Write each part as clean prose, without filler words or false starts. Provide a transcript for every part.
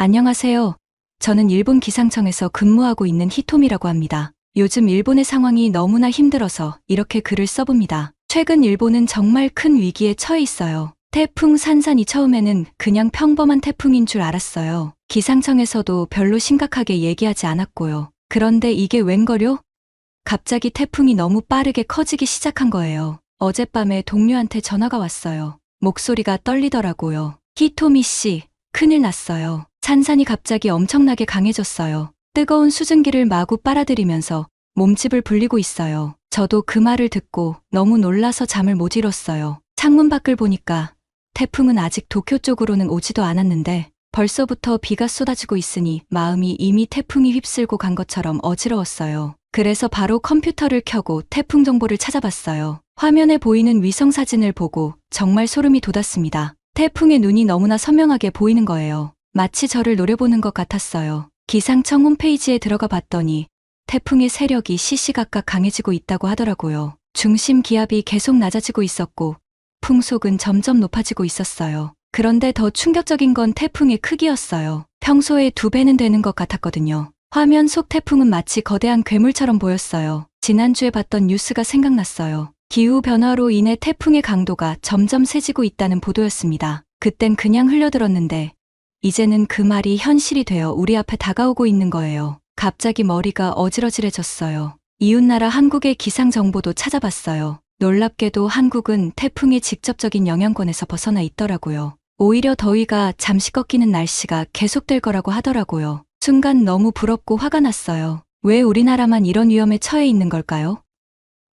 안녕하세요. 저는 일본 기상청에서 근무하고 있는 히토미라고 합니다. 요즘 일본의 상황이 너무나 힘들어서 이렇게 글을 써봅니다. 최근 일본은 정말 큰 위기에 처해 있어요. 태풍 산산이 처음에는 그냥 평범한 태풍인 줄 알았어요. 기상청에서도 별로 심각하게 얘기하지 않았고요. 그런데 이게 웬걸요? 갑자기 태풍이 너무 빠르게 커지기 시작한 거예요. 어젯밤에 동료한테 전화가 왔어요. 목소리가 떨리더라고요. 히토미 씨, 큰일 났어요. 산산이 갑자기 엄청나게 강해졌어요. 뜨거운 수증기를 마구 빨아들이면서 몸집을 불리고 있어요. 저도 그 말을 듣고 너무 놀라서 잠을 못 이뤘어요. 창문 밖을 보니까 태풍은 아직 도쿄 쪽으로는 오지도 않았는데 벌써부터 비가 쏟아지고 있으니 마음이 이미 태풍이 휩쓸고 간 것처럼 어지러웠어요. 그래서 바로 컴퓨터를 켜고 태풍 정보를 찾아봤어요. 화면에 보이는 위성 사진을 보고 정말 소름이 돋았습니다. 태풍의 눈이 너무나 선명하게 보이는 거예요. 마치 저를 노려보는 것 같았어요. 기상청 홈페이지에 들어가 봤더니 태풍의 세력이 시시각각 강해지고 있다고 하더라고요. 중심 기압이 계속 낮아지고 있었고 풍속은 점점 높아지고 있었어요. 그런데 더 충격적인 건 태풍의 크기였어요. 평소의 2배는 되는 것 같았거든요. 화면 속 태풍은 마치 거대한 괴물처럼 보였어요. 지난주에 봤던 뉴스가 생각났어요. 기후변화로 인해 태풍의 강도가 점점 세지고 있다는 보도였습니다. 그땐 그냥 흘려들었는데 이제는 그 말이 현실이 되어 우리 앞에 다가오고 있는 거예요. 갑자기 머리가 어지러지해졌어요. 이웃나라 한국의 기상정보도 찾아봤어요. 놀랍게도 한국은 태풍의 직접적인 영향권에서 벗어나 있더라고요. 오히려 더위가 잠시 꺾이는 날씨가 계속될 거라고 하더라고요. 순간 너무 부럽고 화가 났어요. 왜 우리나라만 이런 위험에 처해 있는 걸까요?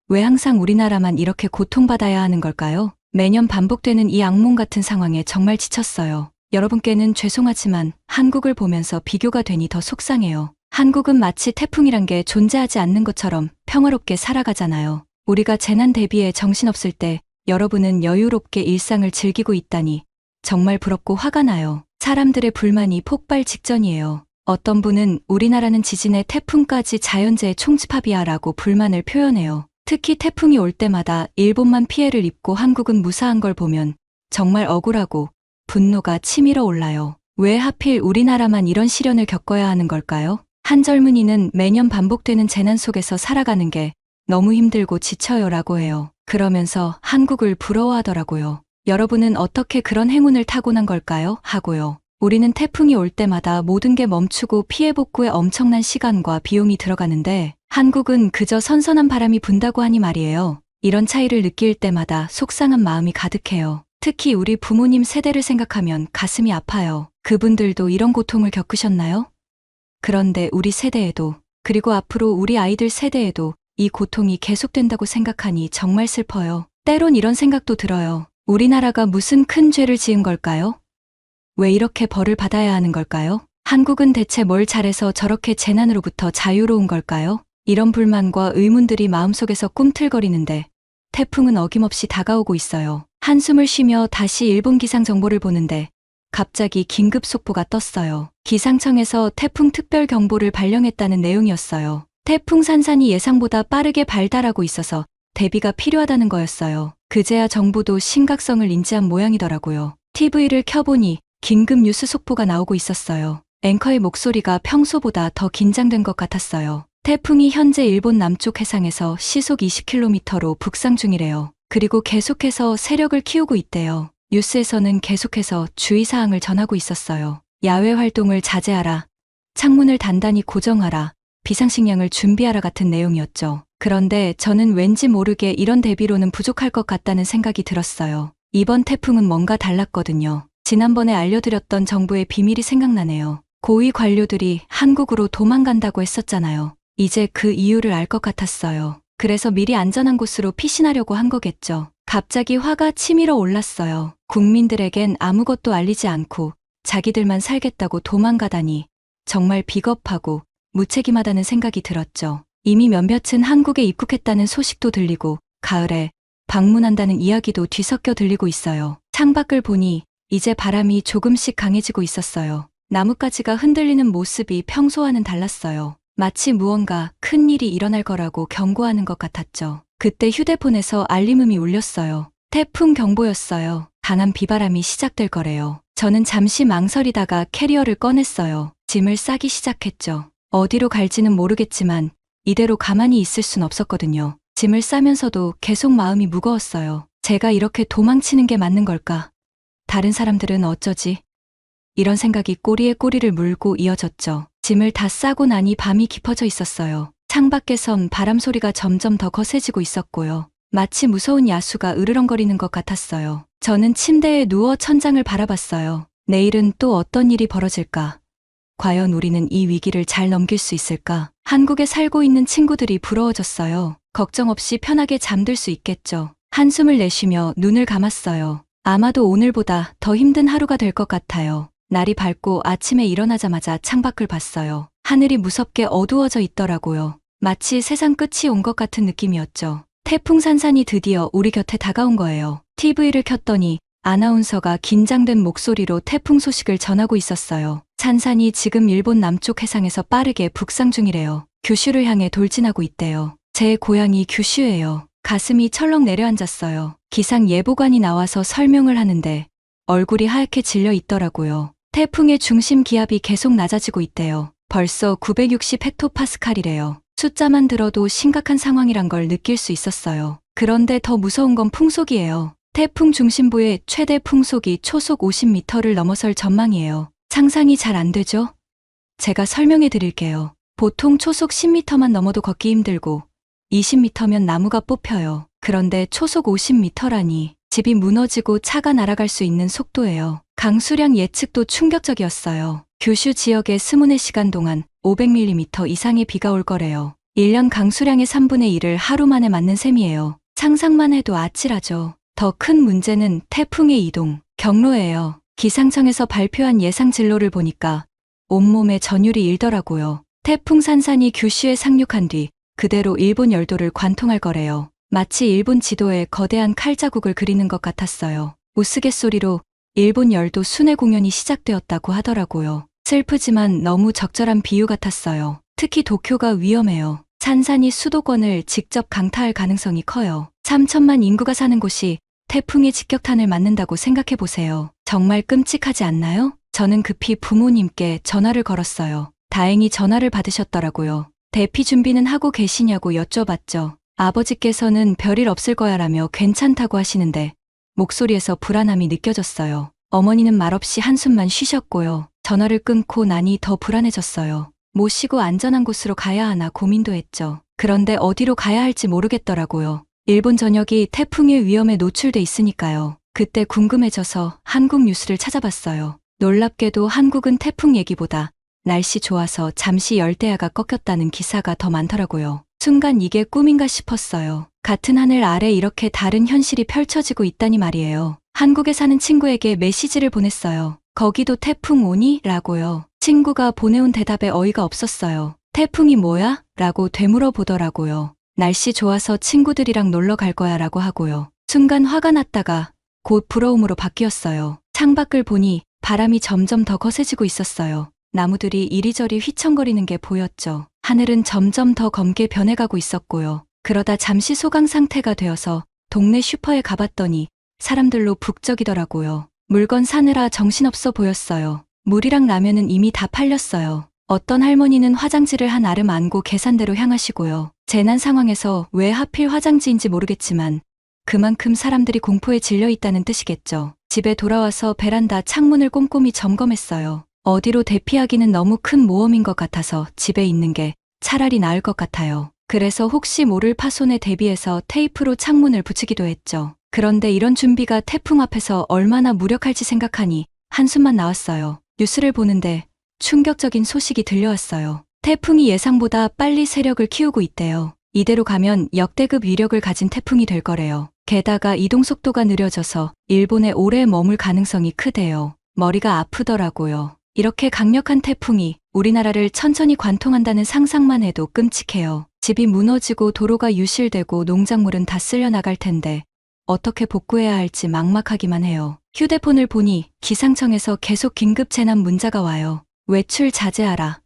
왜 항상 우리나라만 이렇게 고통받아야 하는 걸까요? 매년 반복되는 이 악몽 같은 상황에 정말 지쳤어요. 여러분께는 죄송하지만 한국을 보면서 비교가 되니 더 속상해요. 한국은 마치 태풍이란 게 존재하지 않는 것처럼 평화롭게 살아가잖아요. 우리가 재난 대비에 정신없을 때 여러분은 여유롭게 일상을 즐기고 있다니 정말 부럽고 화가 나요. 사람들의 불만이 폭발 직전이에요. 어떤 분은 우리나라는 지진에 태풍까지 자연재해 총집합이야 라고 불만을 표현해요. 특히 태풍이 올 때마다 일본만 피해를 입고 한국은 무사한 걸 보면 정말 억울하고 분노가 치밀어 올라요. 왜 하필 우리나라만 이런 시련을 겪어야 하는 걸까요? 한 젊은이는 매년 반복되는 재난 속에서 살아가는 게 너무 힘들고 지쳐요 라고 해요. 그러면서 한국을 부러워하더라고요. 여러분은 어떻게 그런 행운을 타고난 걸까요? 하고요. 우리는 태풍이 올 때마다 모든 게 멈추고 피해 복구에 엄청난 시간과 비용이 들어가는데 한국은 그저 선선한 바람이 분다고 하니 말이에요. 이런 차이를 느낄 때마다 속상한 마음이 가득해요. 특히 우리 부모님 세대를 생각하면 가슴이 아파요. 그분들도 이런 고통을 겪으셨나요? 그런데 우리 세대에도, 그리고 앞으로 우리 아이들 세대에도 이 고통이 계속된다고 생각하니 정말 슬퍼요. 때론 이런 생각도 들어요. 우리나라가 무슨 큰 죄를 지은 걸까요? 왜 이렇게 벌을 받아야 하는 걸까요? 한국은 대체 뭘 잘해서 저렇게 재난으로부터 자유로운 걸까요? 이런 불만과 의문들이 마음속에서 꿈틀거리는데 태풍은 어김없이 다가오고 있어요. 한숨을 쉬며 다시 일본 기상 정보를 보는데 갑자기 긴급 속보가 떴어요. 기상청에서 태풍 특별 경보를 발령했다는 내용이었어요. 태풍 산산이 예상보다 빠르게 발달하고 있어서 대비가 필요하다는 거였어요. 그제야 정부도 심각성을 인지한 모양이더라고요. TV를 켜보니 긴급 뉴스 속보가 나오고 있었어요. 앵커의 목소리가 평소보다 더 긴장된 것 같았어요. 태풍이 현재 일본 남쪽 해상에서 시속 20km로 북상 중이래요. 그리고 계속해서 세력을 키우고 있대요. 뉴스에서는 계속해서 주의사항을 전하고 있었어요. 야외 활동을 자제하라, 창문을 단단히 고정하라, 비상식량을 준비하라 같은 내용이었죠. 그런데 저는 왠지 모르게 이런 대비로는 부족할 것 같다는 생각이 들었어요. 이번 태풍은 뭔가 달랐거든요. 지난번에 알려드렸던 정부의 비밀이 생각나네요. 고위 관료들이 한국으로 도망간다고 했었잖아요. 이제 그 이유를 알 것 같았어요. 그래서 미리 안전한 곳으로 피신하려고 한 거겠죠. 갑자기 화가 치밀어 올랐어요. 국민들에겐 아무것도 알리지 않고 자기들만 살겠다고 도망가다니 정말 비겁하고 무책임하다는 생각이 들었죠. 이미 몇몇은 한국에 입국했다는 소식도 들리고 가을에 방문한다는 이야기도 뒤섞여 들리고 있어요. 창밖을 보니 이제 바람이 조금씩 강해지고 있었어요. 나뭇가지가 흔들리는 모습이 평소와는 달랐어요. 마치 무언가 큰 일이 일어날 거라고 경고하는 것 같았죠. 그때 휴대폰에서 알림음이 울렸어요. 태풍 경보였어요. 강한 비바람이 시작될 거래요. 저는 잠시 망설이다가 캐리어를 꺼냈어요. 짐을 싸기 시작했죠. 어디로 갈지는 모르겠지만 이대로 가만히 있을 순 없었거든요. 짐을 싸면서도 계속 마음이 무거웠어요. 제가 이렇게 도망치는 게 맞는 걸까? 다른 사람들은 어쩌지? 이런 생각이 꼬리에 꼬리를 물고 이어졌죠. 짐을 다 싸고 나니 밤이 깊어져 있었어요. 창밖에선 바람 소리가 점점 더 거세지고 있었고요. 마치 무서운 야수가 으르렁거리는 것 같았어요. 저는 침대에 누워 천장을 바라봤어요. 내일은 또 어떤 일이 벌어질까? 과연 우리는 이 위기를 잘 넘길 수 있을까? 한국에 살고 있는 친구들이 부러워졌어요. 걱정 없이 편하게 잠들 수 있겠죠. 한숨을 내쉬며 눈을 감았어요. 아마도 오늘보다 더 힘든 하루가 될 것 같아요. 날이 밝고 아침에 일어나자마자 창밖을 봤어요. 하늘이 무섭게 어두워져 있더라고요. 마치 세상 끝이 온 것 같은 느낌이었죠. 태풍 산산이 드디어 우리 곁에 다가온 거예요. TV를 켰더니 아나운서가 긴장된 목소리로 태풍 소식을 전하고 있었어요. 산산이 지금 일본 남쪽 해상에서 빠르게 북상 중이래요. 규슈를 향해 돌진하고 있대요. 제 고향이 규슈예요. 가슴이 철렁 내려앉았어요. 기상 예보관이 나와서 설명을 하는데 얼굴이 하얗게 질려 있더라고요. 태풍의 중심 기압이 계속 낮아지고 있대요. 벌써 960 헥토파스칼이래요. 숫자만 들어도 심각한 상황이란 걸 느낄 수 있었어요. 그런데 더 무서운 건 풍속이에요. 태풍 중심부의 최대 풍속이 초속 50m를 넘어설 전망이에요. 상상이 잘 안 되죠? 제가 설명해 드릴게요. 보통 초속 10m만 넘어도 걷기 힘들고 20m면 나무가 뽑혀요. 그런데 초속 50m라니 집이 무너지고 차가 날아갈 수 있는 속도예요. 강수량 예측도 충격적이었어요. 규슈 지역에 24시간 동안 500mm 이상의 비가 올 거래요. 1년 강수량의 3분의 1을 하루 만에 맞는 셈이에요. 상상만 해도 아찔하죠. 더 큰 문제는 태풍의 이동, 경로예요. 기상청에서 발표한 예상 진로를 보니까 온몸에 전율이 일더라고요. 태풍 산산이 규슈에 상륙한 뒤 그대로 일본 열도를 관통할 거래요. 마치 일본 지도에 거대한 칼자국을 그리는 것 같았어요. 우스갯소리로 일본 열도 순회 공연이 시작되었다고 하더라고요. 슬프지만 너무 적절한 비유 같았어요. 특히 도쿄가 위험해요. 산산이 수도권을 직접 강타할 가능성이 커요. 3천만 인구가 사는 곳이 태풍의 직격탄을 맞는다고 생각해 보세요. 정말 끔찍하지 않나요? 저는 급히 부모님께 전화를 걸었어요. 다행히 전화를 받으셨더라고요. 대피 준비는 하고 계시냐고 여쭤봤죠. 아버지께서는 별일 없을 거야라며 괜찮다고 하시는데 목소리에서 불안함이 느껴졌어요. 어머니는 말없이 한숨만 쉬셨고요. 전화를 끊고 나니 더 불안해졌어요. 모시고 안전한 곳으로 가야 하나 고민도 했죠. 그런데 어디로 가야 할지 모르겠더라고요. 일본 전역이 태풍의 위험에 노출돼 있으니까요. 그때 궁금해져서 한국 뉴스를 찾아봤어요. 놀랍게도 한국은 태풍 얘기보다 날씨 좋아서 잠시 열대야가 꺾였다는 기사가 더 많더라고요. 순간 이게 꿈인가 싶었어요. 같은 하늘 아래 이렇게 다른 현실이 펼쳐지고 있다니 말이에요. 한국에 사는 친구에게 메시지를 보냈어요. 거기도 태풍 오니? 라고요. 친구가 보내온 대답에 어이가 없었어요. 태풍이 뭐야? 라고 되물어 보더라고요. 날씨 좋아서 친구들이랑 놀러 갈 거야 라고 하고요. 순간 화가 났다가 곧 부러움으로 바뀌었어요. 창밖을 보니 바람이 점점 더 거세지고 있었어요. 나무들이 이리저리 휘청거리는 게 보였죠. 하늘은 점점 더 검게 변해가고 있었고요. 그러다 잠시 소강 상태가 되어서 동네 슈퍼에 가봤더니 사람들로 북적이더라고요. 물건 사느라 정신없어 보였어요. 물이랑 라면은 이미 다 팔렸어요. 어떤 할머니는 화장지를 한 아름 안고 계산대로 향하시고요. 재난 상황에서 왜 하필 화장지인지 모르겠지만 그만큼 사람들이 공포에 질려 있다는 뜻이겠죠. 집에 돌아와서 베란다 창문을 꼼꼼히 점검했어요. 어디로 대피하기는 너무 큰 모험인 것 같아서 집에 있는 게 차라리 나을 것 같아요. 그래서 혹시 모를 파손에 대비해서 테이프로 창문을 붙이기도 했죠. 그런데 이런 준비가 태풍 앞에서 얼마나 무력할지 생각하니 한숨만 나왔어요. 뉴스를 보는데 충격적인 소식이 들려왔어요. 태풍이 예상보다 빨리 세력을 키우고 있대요. 이대로 가면 역대급 위력을 가진 태풍이 될 거래요. 게다가 이동 속도가 느려져서 일본에 오래 머물 가능성이 크대요. 머리가 아프더라고요. 이렇게 강력한 태풍이 우리나라를 천천히 관통한다는 상상만 해도 끔찍해요. 집이 무너지고 도로가 유실되고 농작물은 다 쓸려 나갈 텐데 어떻게 복구해야 할지 막막하기만 해요. 휴대폰을 보니 기상청에서 계속 긴급 재난 문자가 와요. 외출 자제하라.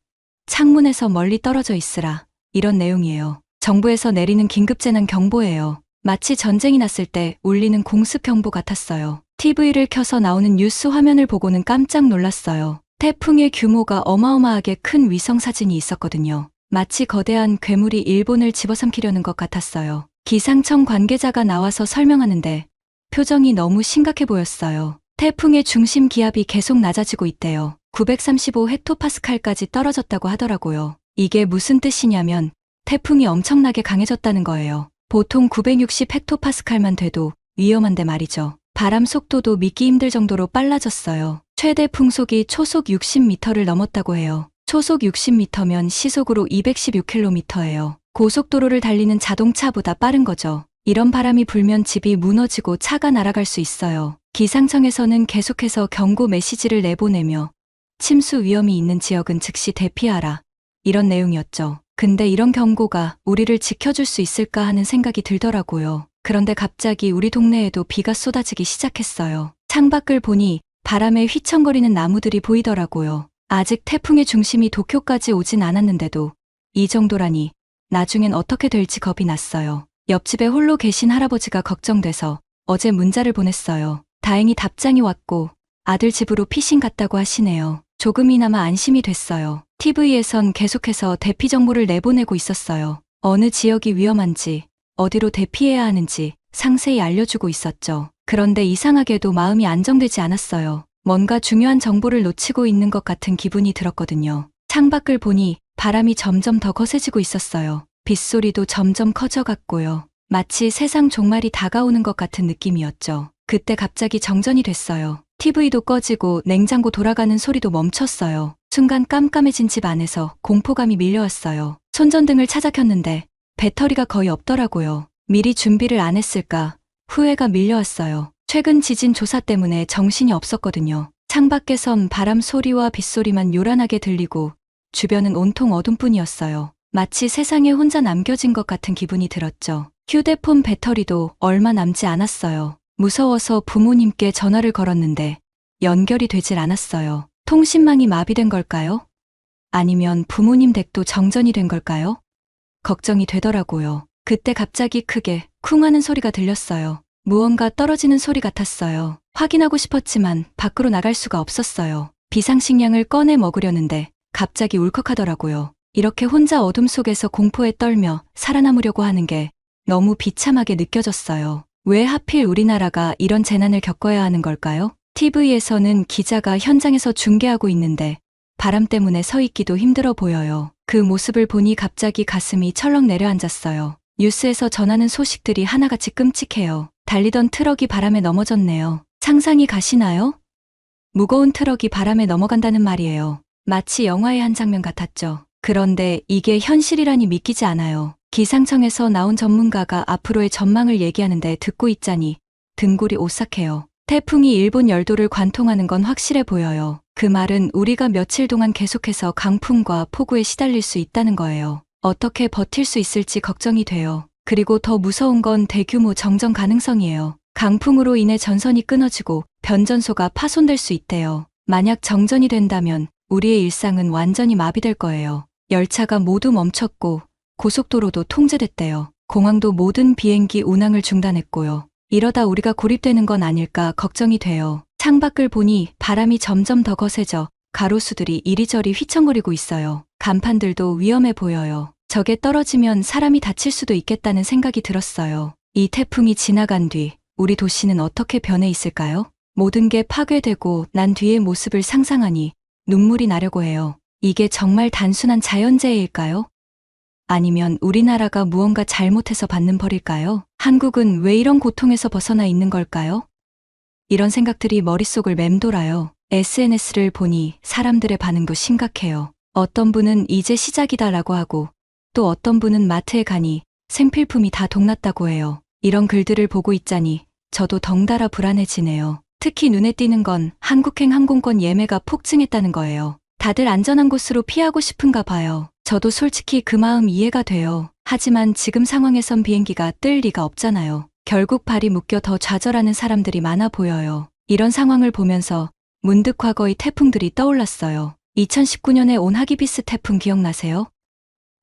창문에서 멀리 떨어져 있으라. 이런 내용이에요. 정부에서 내리는 긴급 재난 경보예요. 마치 전쟁이 났을 때 울리는 공습 경보 같았어요. TV를 켜서 나오는 뉴스 화면을 보고는 깜짝 놀랐어요. 태풍의 규모가 어마어마하게 큰 위성 사진이 있었거든요. 마치 거대한 괴물이 일본을 집어삼키려는 것 같았어요. 기상청 관계자가 나와서 설명하는데 표정이 너무 심각해 보였어요. 태풍의 중심 기압이 계속 낮아지고 있대요. 935 헥토파스칼까지 떨어졌다고 하더라고요. 이게 무슨 뜻이냐면 태풍이 엄청나게 강해졌다는 거예요. 보통 960 헥토파스칼만 돼도 위험한데 말이죠. 바람 속도도 믿기 힘들 정도로 빨라졌어요. 최대 풍속이 초속 60m를 넘었다고 해요. 초속 60m면 시속으로 216km예요. 고속도로를 달리는 자동차보다 빠른 거죠. 이런 바람이 불면 집이 무너지고 차가 날아갈 수 있어요. 기상청에서는 계속해서 경고 메시지를 내보내며 침수 위험이 있는 지역은 즉시 대피하라. 이런 내용이었죠. 근데 이런 경고가 우리를 지켜줄 수 있을까 하는 생각이 들더라고요. 그런데 갑자기 우리 동네에도 비가 쏟아지기 시작했어요. 창밖을 보니 바람에 휘청거리는 나무들이 보이더라고요. 아직 태풍의 중심이 도쿄까지 오진 않았는데도 이 정도라니 나중엔 어떻게 될지 겁이 났어요. 옆집에 홀로 계신 할아버지가 걱정돼서 어제 문자를 보냈어요. 다행히 답장이 왔고 아들 집으로 피신 갔다고 하시네요. 조금이나마 안심이 됐어요. TV에선 계속해서 대피 정보를 내보내고 있었어요. 어느 지역이 위험한지, 어디로 대피해야 하는지 상세히 알려주고 있었죠. 그런데 이상하게도 마음이 안정되지 않았어요. 뭔가 중요한 정보를 놓치고 있는 것 같은 기분이 들었거든요. 창밖을 보니 바람이 점점 더 거세지고 있었어요. 빗소리도 점점 커져갔고요. 마치 세상 종말이 다가오는 것 같은 느낌이었죠. 그때 갑자기 정전이 됐어요. TV도 꺼지고 냉장고 돌아가는 소리도 멈췄어요. 순간 깜깜해진 집 안에서 공포감이 밀려왔어요. 손전등을 찾아 켰는데 배터리가 거의 없더라고요. 미리 준비를 안 했을까 후회가 밀려왔어요. 최근 지진 조사 때문에 정신이 없었거든요. 창밖에선 바람 소리와 빗소리만 요란하게 들리고 주변은 온통 어둠뿐이었어요. 마치 세상에 혼자 남겨진 것 같은 기분이 들었죠. 휴대폰 배터리도 얼마 남지 않았어요. 무서워서 부모님께 전화를 걸었는데 연결이 되질 않았어요. 통신망이 마비된 걸까요? 아니면 부모님 댁도 정전이 된 걸까요? 걱정이 되더라고요. 그때 갑자기 크게 쿵 하는 소리가 들렸어요. 무언가 떨어지는 소리 같았어요. 확인하고 싶었지만 밖으로 나갈 수가 없었어요. 비상식량을 꺼내 먹으려는데 갑자기 울컥하더라고요. 이렇게 혼자 어둠 속에서 공포에 떨며 살아남으려고 하는 게 너무 비참하게 느껴졌어요. 왜 하필 우리나라가 이런 재난을 겪어야 하는 걸까요? TV에서는 기자가 현장에서 중계하고 있는데 바람 때문에 서 있기도 힘들어 보여요. 그 모습을 보니 갑자기 가슴이 철렁 내려앉았어요. 뉴스에서 전하는 소식들이 하나같이 끔찍해요. 달리던 트럭이 바람에 넘어졌네요. 상상이 가시나요? 무거운 트럭이 바람에 넘어간다는 말이에요. 마치 영화의 한 장면 같았죠. 그런데 이게 현실이라니 믿기지 않아요. 기상청에서 나온 전문가가 앞으로의 전망을 얘기하는데 듣고 있자니 등골이 오싹해요. 태풍이 일본 열도를 관통하는 건 확실해 보여요. 그 말은 우리가 며칠 동안 계속해서 강풍과 폭우에 시달릴 수 있다는 거예요. 어떻게 버틸 수 있을지 걱정이 돼요. 그리고 더 무서운 건 대규모 정전 가능성이에요. 강풍으로 인해 전선이 끊어지고 변전소가 파손될 수 있대요. 만약 정전이 된다면 우리의 일상은 완전히 마비될 거예요. 열차가 모두 멈췄고 고속도로도 통제됐대요. 공항도 모든 비행기 운항을 중단했고요. 이러다 우리가 고립되는 건 아닐까 걱정이 돼요. 창밖을 보니 바람이 점점 더 거세져 가로수들이 이리저리 휘청거리고 있어요. 간판들도 위험해 보여요. 저게 떨어지면 사람이 다칠 수도 있겠다는 생각이 들었어요. 이 태풍이 지나간 뒤 우리 도시는 어떻게 변해 있을까요? 모든 게 파괴되고 난 뒤의 모습을 상상하니 눈물이 나려고 해요. 이게 정말 단순한 자연재해일까요? 아니면 우리나라가 무언가 잘못해서 받는 벌일까요? 한국은 왜 이런 고통에서 벗어나 있는 걸까요? 이런 생각들이 머릿속을 맴돌아요. SNS를 보니 사람들의 반응도 심각해요. 어떤 분은 이제 시작이다라고 하고 또 어떤 분은 마트에 가니 생필품이 다 동났다고 해요. 이런 글들을 보고 있자니 저도 덩달아 불안해지네요. 특히 눈에 띄는 건 한국행 항공권 예매가 폭증했다는 거예요. 다들 안전한 곳으로 피하고 싶은가 봐요. 저도 솔직히 그 마음 이해가 돼요. 하지만 지금 상황에선 비행기가 뜰 리가 없잖아요. 결국 발이 묶여 더 좌절하는 사람들이 많아 보여요. 이런 상황을 보면서 문득 과거의 태풍들이 떠올랐어요. 2019년에 온 하기비스 태풍 기억나세요?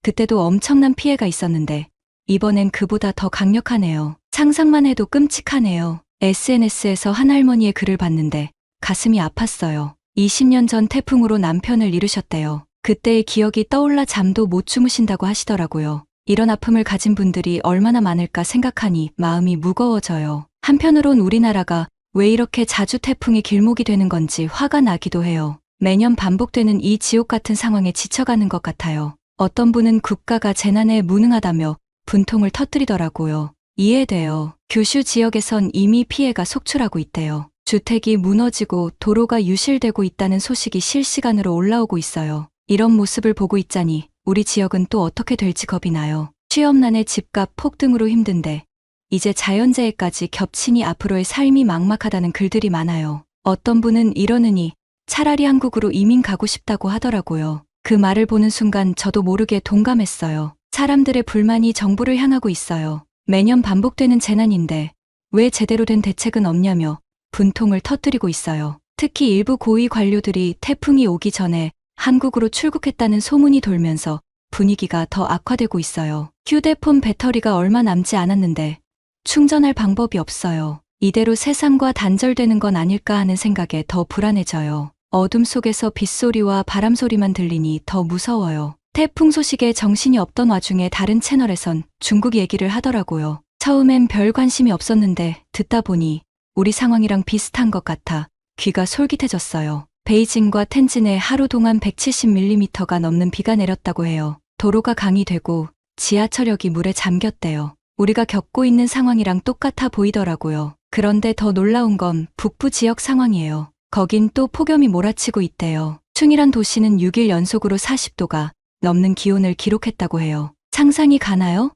그때도 엄청난 피해가 있었는데 이번엔 그보다 더 강력하네요. 상상만 해도 끔찍하네요. SNS에서 한 할머니의 글을 봤는데 가슴이 아팠어요. 20년 전 태풍으로 남편을 잃으셨대요. 그때의 기억이 떠올라 잠도 못 주무신다고 하시더라고요. 이런 아픔을 가진 분들이 얼마나 많을까 생각하니 마음이 무거워져요. 한편으론 우리나라가 왜 이렇게 자주 태풍의 길목이 되는 건지 화가 나기도 해요. 매년 반복되는 이 지옥 같은 상황에 지쳐가는 것 같아요. 어떤 분은 국가가 재난에 무능하다며 분통을 터뜨리더라고요. 이해돼요. 규슈 지역에선 이미 피해가 속출하고 있대요. 주택이 무너지고 도로가 유실되고 있다는 소식이 실시간으로 올라오고 있어요. 이런 모습을 보고 있자니 우리 지역은 또 어떻게 될지 겁이 나요. 취업난에 집값 폭등으로 힘든데 이제 자연재해까지 겹치니 앞으로의 삶이 막막하다는 글들이 많아요. 어떤 분은 이러느니 차라리 한국으로 이민 가고 싶다고 하더라고요. 그 말을 보는 순간 저도 모르게 동감했어요. 사람들의 불만이 정부를 향하고 있어요. 매년 반복되는 재난인데 왜 제대로 된 대책은 없냐며 분통을 터뜨리고 있어요. 특히 일부 고위 관료들이 태풍이 오기 전에 한국으로 출국했다는 소문이 돌면서 분위기가 더 악화되고 있어요. 휴대폰 배터리가 얼마 남지 않았는데 충전할 방법이 없어요. 이대로 세상과 단절되는 건 아닐까 하는 생각에 더 불안해져요. 어둠 속에서 빗소리와 바람 소리만 들리니 더 무서워요. 태풍 소식에 정신이 없던 와중에 다른 채널에선 중국 얘기를 하더라고요. 처음엔 별 관심이 없었는데 듣다 보니 우리 상황이랑 비슷한 것 같아 귀가 솔깃해졌어요. 베이징과 텐진에 하루 동안 170mm가 넘는 비가 내렸다고 해요. 도로가 강이 되고 지하철역이 물에 잠겼대요. 우리가 겪고 있는 상황이랑 똑같아 보이더라고요. 그런데 더 놀라운 건 북부 지역 상황이에요. 거긴 또 폭염이 몰아치고 있대요. 충이란 도시는 6일 연속으로 40도가 넘는 기온을 기록했다고 해요. 상상이 가나요?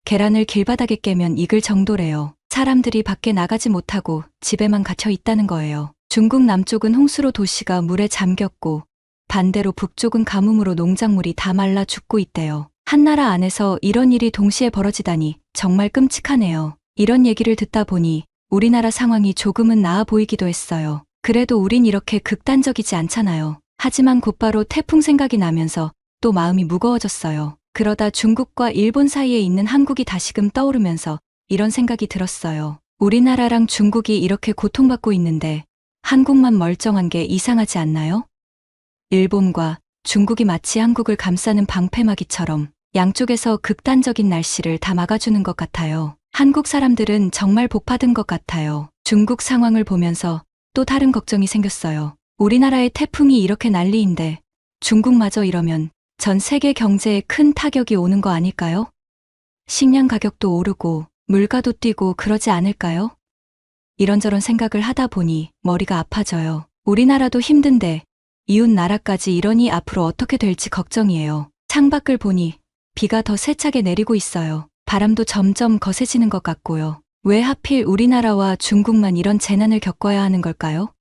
계란을 길바닥에 깨면 익을 정도래요. 사람들이 밖에 나가지 못하고 집에만 갇혀 있다는 거예요. 중국 남쪽은 홍수로 도시가 물에 잠겼고 반대로 북쪽은 가뭄으로 농작물이 다 말라 죽고 있대요. 한 나라 안에서 이런 일이 동시에 벌어지다니 정말 끔찍하네요. 이런 얘기를 듣다 보니 우리나라 상황이 조금은 나아 보이기도 했어요. 그래도 우린 이렇게 극단적이지 않잖아요. 하지만 곧바로 태풍 생각이 나면서 또 마음이 무거워졌어요. 그러다 중국과 일본 사이에 있는 한국이 다시금 떠오르면서 이런 생각이 들었어요. 우리나라랑 중국이 이렇게 고통받고 있는데 한국만 멀쩡한 게 이상하지 않나요? 일본과 중국이 마치 한국을 감싸는 방패막이처럼 양쪽에서 극단적인 날씨를 다 막아주는 것 같아요. 한국 사람들은 정말 복받은 것 같아요. 중국 상황을 보면서 또 다른 걱정이 생겼어요. 우리나라의 태풍이 이렇게 난리인데 중국마저 이러면 전 세계 경제에 큰 타격이 오는 거 아닐까요? 식량 가격도 오르고 물가도 뛰고 그러지 않을까요? 이런저런 생각을 하다 보니 머리가 아파져요. 우리나라도 힘든데 이웃 나라까지 이러니 앞으로 어떻게 될지 걱정이에요. 창밖을 보니 비가 더 세차게 내리고 있어요. 바람도 점점 거세지는 것 같고요. 왜 하필 우리나라와 중국만 이런 재난을 겪어야 하는 걸까요?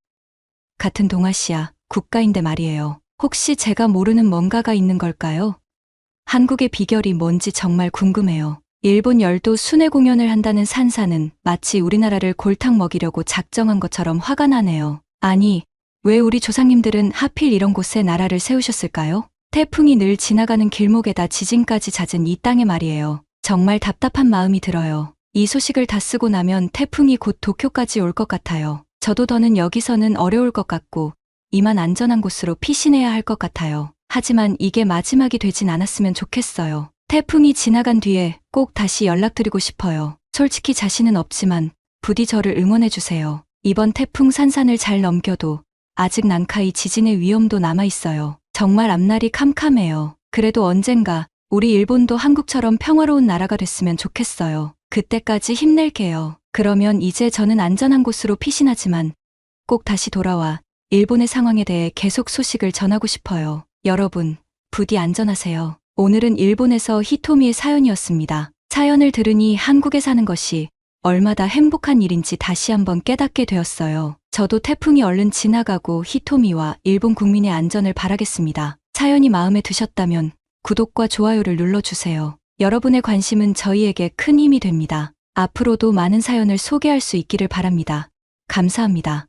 같은 동아시아 국가인데 말이에요. 혹시 제가 모르는 뭔가가 있는 걸까요? 한국의 비결이 뭔지 정말 궁금해요. 일본 열도 순회 공연을 한다는 산사는 마치 우리나라를 골탕 먹이려고 작정한 것처럼 화가 나네요. 아니, 왜 우리 조상님들은 하필 이런 곳에 나라를 세우셨을까요? 태풍이 늘 지나가는 길목에다 지진까지 잦은 이 땅에 말이에요. 정말 답답한 마음이 들어요. 이 소식을 다 쓰고 나면 태풍이 곧 도쿄까지 올 것 같아요. 저도 더는 여기서는 어려울 것 같고 이만 안전한 곳으로 피신해야 할 것 같아요. 하지만 이게 마지막이 되진 않았으면 좋겠어요. 태풍이 지나간 뒤에 꼭 다시 연락드리고 싶어요. 솔직히 자신은 없지만 부디 저를 응원해주세요. 이번 태풍 산산을 잘 넘겨도 아직 난카이 지진의 위험도 남아있어요. 정말 앞날이 캄캄해요. 그래도 언젠가 우리 일본도 한국처럼 평화로운 나라가 됐으면 좋겠어요. 그때까지 힘낼게요. 그러면 이제 저는 안전한 곳으로 피신하지만 꼭 다시 돌아와 일본의 상황에 대해 계속 소식을 전하고 싶어요. 여러분, 부디 안전하세요. 오늘은 일본에서 히토미의 사연이었습니다. 사연을 들으니 한국에 사는 것이 얼마나 행복한 일인지 다시 한번 깨닫게 되었어요. 저도 태풍이 얼른 지나가고 히토미와 일본 국민의 안전을 바라겠습니다. 사연이 마음에 드셨다면 구독과 좋아요를 눌러주세요. 여러분의 관심은 저희에게 큰 힘이 됩니다. 앞으로도 많은 사연을 소개할 수 있기를 바랍니다. 감사합니다.